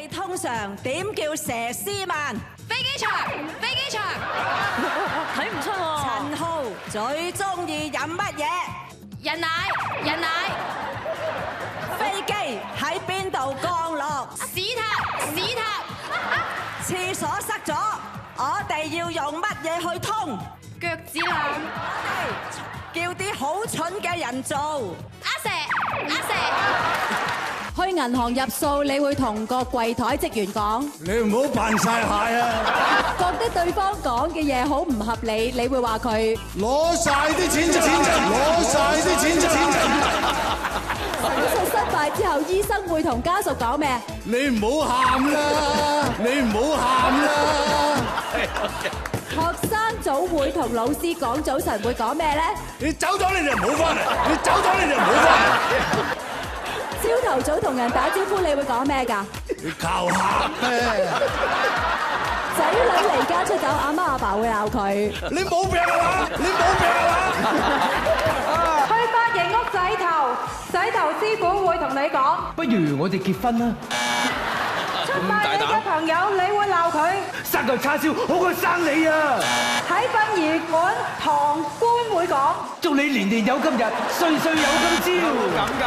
哋通常點叫佘詩曼？飛機場，飛機場，睇唔出喎。陳浩最中意飲乜嘢？人奶，人奶，飛機喺邊度降落？屎塔，屎塔，廁所塞咗，我哋要用乜嘢去通？腳趾罅，叫啲好蠢嘅人做。阿蛇，阿蛇。去銀行入數，你會同個櫃台職員講，你唔好扮晒蟹啊！覺得對方講嘅嘢好唔合理，你會話佢攞晒啲錢就攞晒啲錢就手術失敗之後，醫生會同家屬講咩？你唔好喊啦！你唔好喊啦！學生組會同老師講早晨會講咩咧？你走咗你就唔好翻嚟！你走咗你就唔好翻嚟！朝頭早同人打招呼，你會講咩㗎？你靠客咩？仔女離家出走，阿媽阿爸會鬧佢。你冇病啊嘛？你冇病啊嘛？去髮型屋洗頭，洗頭師傅會同你講，不如我哋結婚啦！出賣你嘅朋友，你會鬧佢。生個叉燒好過生你啊！喺殯儀館，堂官會講，祝你年年有今日，歲歲有今朝。咁㗎。